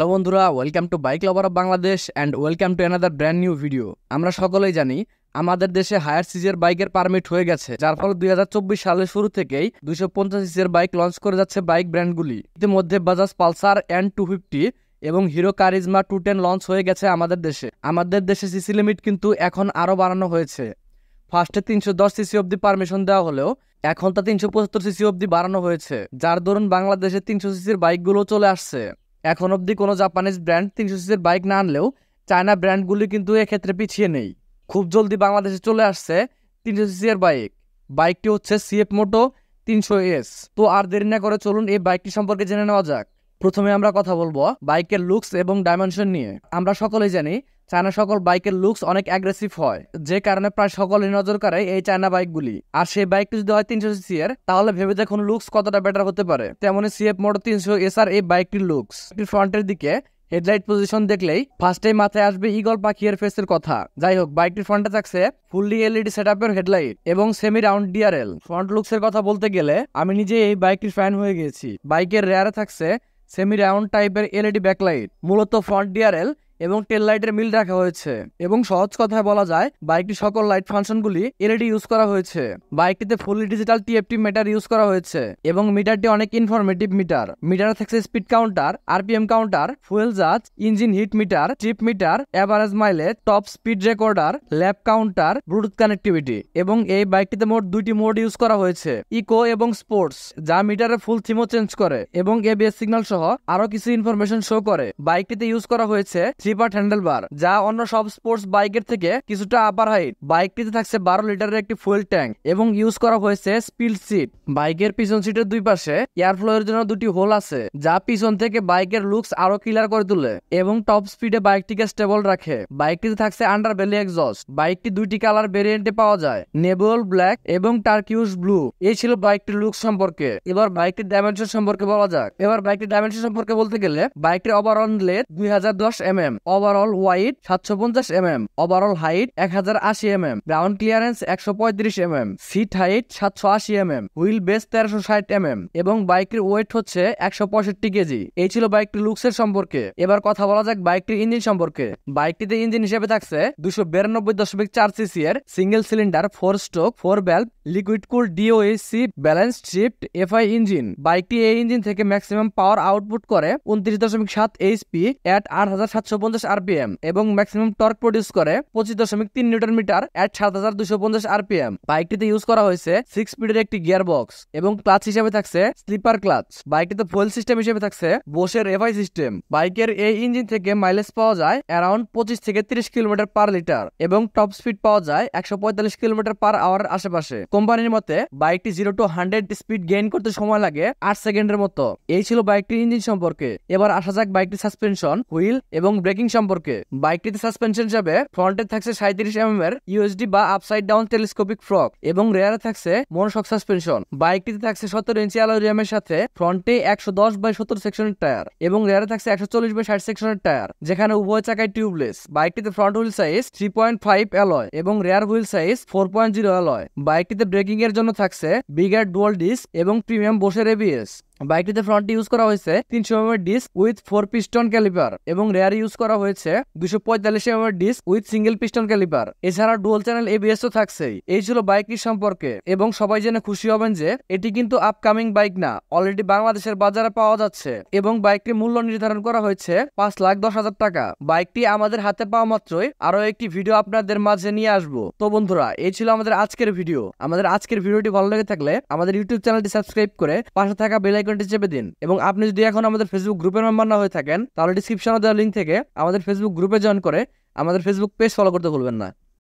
Hello বন্ধুরা, welcome to bike lover of Bangladesh and welcome to another brand new video. আমরা সকলেই জানি আমাদের দেশে হায়ার সিজের বাইকের পারমিট হয়ে গেছে, যার ফলে 2024 সালের শুরু থেকেই 250 সিসির বাইক লঞ্চ করে যাচ্ছে বাইক ব্র্যান্ডগুলি। ইতিমধ্যে বাজাজ পালসার N250 এবং হিরো কারিজমা 210 লঞ্চ হয়ে গেছে আমাদের দেশে। আমাদের দেশে সিসি লিমিট কিন্তু এখন আরও বাড়ানো হয়েছে। ফার্স্টে 310 সিসি অব্দি পারমিশন দেওয়া হলেও এখন তা 375 সিসি অব্দি বাড়ানো হয়েছে, যার দরুন বাংলাদেশে 300 সিসির বাইকগুলো চলে আসছে। এখন অবধি কোনো জাপানিজ ব্র্যান্ড 300 সিসির বাইক না আনলেও চায়না ব্র্যান্ডগুলি কিন্তু এক্ষেত্রে পিছিয়ে নেই। খুব জলদি বাংলাদেশে চলে আসছে 300 সিসির বাইকটি হচ্ছে সিএফ মোটো 300S। তো আর দেরি না করে চলুন এই বাইকটি সম্পর্কে জেনে নেওয়া যাক। প্রথমে আমরা কথা বলবো বাইকের লুকস এবং ডাইমেনশন নিয়ে। আমরা সকলেই জানি চায়না সকল বাইকের লুকস অনেক অ্যাগ্রেসিভ হয়, যে কারণে প্রায় সকলেই নজর কাড়ে এই চায়না বাইকগুলি। আর সেই বাইকটি যদি হয় 300 সিসি এর, তাহলে ভেবে দেখুন লুকস কতটা বেটার হতে পারে। তেমনি সিএফ মোটো 300S এই বাইকটির লুকস। ফ্রন্টের দিকে হেডলাইট পজিশন দেখলেই ফার্স্টেই মাথায় আসবে ঈগল পাখির ফেসের কথা। যাই হোক, বাইকটির ফ্রন্টে থাকছে ফুললি এলইডি সেটআপের হেডলাইট এবং সেমি রাউন্ড ডিআরএল। ফ্রন্ট লুকসের কথা বলতে গেলে আমি নিজে এই বাইকটির ফ্যান হয়ে গেছি। বাইকের রেয়ারে থাকছে সেমি রাউন্ড টাইপের এলইডি ব্যাকলাইট, মূলত ফ্রন্ট ডিআরএল এবং টেল লাইটের মিল রাখা হয়েছে। এবং সহজ কথায় বলা যায় বাইকটির সকল লাইট ফাংশনগুলি এলইডি ইউজ করা হয়েছে। বাইকটিতে fully digital TFT meter use করা হয়েছে এবং মিটারটি অনেক ইনফরমেটিভ মিটার। মিটারে থাকছে speed counter, RPM counter, fuel gauge, engine heat meter, trip meter, average mileage, top speed recorder, lap counter, Bluetooth connectivity. এবং এই বাইকটিতে মোট দুইটি মোড ইউজ করা হয়েছে, ইকো এবং স্পোর্টস, যা মিটারে ফুল থিমও চেঞ্জ করে এবং এবিএস সিগন্যাল সহ আরো কিছু ইনফরমেশন শো করে। বাইকটিতে ইউজ করা হয়েছে 3 পার্ট হ্যান্ডেলবার, যা অন্য সব স্পোর্টস বাইকের থেকে কিছুটা আপার হাইট। বাইকটিতে থাকছে 12 লিটারের একটি ফুয়েল ট্যাঙ্ক এবং ইউজ করা হয়েছে স্পিড সিট। বাইকের পিছন সিটের দুই পাশে এয়ার ফ্লোর জন্য দুটি হোল আছে, যা পিছন থেকে বাইকের লুকস আরো ক্লিয়ার করে তোলে এবং টপ স্পিডে বাইকটিকে স্টেবল রাখে। বাইকটিতে থাকছে আন্ডার বেলি এক্সস্ট। বাইকটি দুইটি কালার ভেরিয়েন্টে পাওয়া যায়, নেভল ব্ল্যাক এবং টার্কিউশ ব্লু। এই ছিল বাইকটির লুক সম্পর্কে। এবার বাইকটির ডাইমেনশন সম্পর্কে বলা যাক। এবার বাইকটির ডাইমেনশন সম্পর্কে বলতে গেলে বাইকটির overall length 2010 mm, overall wide 750 mm, overall height 1080 mm, ground clearance 135 mm, seat height 780 mm, wheelbase 1360 mm এবং বাইকের ওয়েট হচ্ছে 165 কেজি। এই ছিল বাইকটির লুকসের সম্পর্কে। এবার কথা বলা যাক বাইকটির ইঞ্জিন সম্পর্কে। বাইকটিতে ইঞ্জিন হিসেবে থাকছে 292.4 সিসি এর single cylinder 4 stroke 4 valve liquid cool DOHC balanced shift FI engine. বাইকটি এই ইঞ্জিন থেকে ম্যাক্সিমাম পাওয়ার আউটপুট করে 29.7 এইচপি এট 8750 আরপিএম এবং ম্যাক্সিমাম টর্ক প্রডিউস করে 25.3 নিউটন মিটার এট 7250 আরপিএম। বাইকটিতে ইউজ করা হয়েছে 6 স্পিডের একটি গিয়ার বক্স এবং ক্লাচ হিসেবে থাকছে স্লিপার ক্লাচ। বাইকটিতে ফুয়েল সিস্টেম হিসেবে থাকছে বোশের এফআই সিস্টেম। বাইকের এই ইঞ্জিন থেকে মাইলেজ পাওয়া যায় অ্যারাউন্ড 25 থেকে 30 কিলোমিটার পার লিটার এবং টপ স্পিড পাওয়া যায় 145 কিলোমিটার পার আওয়ার আশেপাশে। কোম্পানির মতে বাইকটি 0 to 100 স্পিড গেইন করতে সময় লাগে 8 সেকেন্ডের মতো। এই ছিল বাইকটির ইঞ্জিন সম্পর্কে। এবার আসা যাক বাইকটির সাসপেনশন, হুইল এবং ব্রেকিং সম্পর্কে। বাইকটিতে সাসপেনশন হিসাবে ফ্রন্টে থাকছে 37 এর ইউএসডি বা আপসাইড ডাউন টেলিস্কোপিক ফ্রক এবং রেয়ারে থাকছে মনোশক সাসপেনশন। বাইকটিতে থাকছে 17 ইঞ্চি অ্যালয় রিমের সাথে ফ্রন্টে 110/70 সেকশনের টায়ার এবং রেয়ারে থাকছে 140/60 সেকশনের টায়ার, যেখানে উভয় চাকায় টিউবলেস। বাইকটিতে ফ্রন্ট হুইল সাইজ 3.5 অ্যালয় এবং রেয়ার হুইল সাইজ 4.0 অ্যালয়। বাইকটিতে ব্রেকিং এর জন্য থাকছে বিগার ডুয়াল ডিস্ক এবং প্রিমিয়াম বোশের এবিএস। বাইকটিতে ফ্রন্টে ইউজ করা হয়েছে 300 mm disc with 4 piston caliper এবং রেয়ারে ইউজ করা হয়েছে 245 mm disc with single piston caliper. এছাড়া ডুয়াল চ্যানেল এবিএস তো থাকছেই। এই ছিল বাইকটির সম্পর্কে এবং সবাই জেনে খুশি হবেন যে এটি কিন্তু আপকামিং বাইক না, অলরেডি বাংলাদেশের বাজারে পাওয়া যাচ্ছে এবং বাইকটির মূল্য নির্ধারণ করা হয়েছে 5,10,000 টাকা। বাইকটি আমাদের হাতে পাওয়া মাত্রই আরো একটি ভিডিও আপনাদের মাঝে নিয়ে আসবো। তো বন্ধুরা, এই ছিল আমাদের আজকের ভিডিও। আমাদের আজকের ভিডিওটি ভালো লেগে থাকলে আমাদের ইউটিউব চ্যানেলটি সাবস্ক্রাইব করে পাশে থাকা বেল আইকনটি চেপে দিন। এবং আপনি যদি এখন আমাদের ফেসবুক গ্রুপের মেম্বার না হয়ে থাকেন, তাহলে ডিসক্রিপশনে দেওয়া লিঙ্ক থেকে আমাদের ফেসবুক গ্রুপে জয়েন করে আমাদের ফেসবুক পেজ ফলো করতে ভুলবেন না।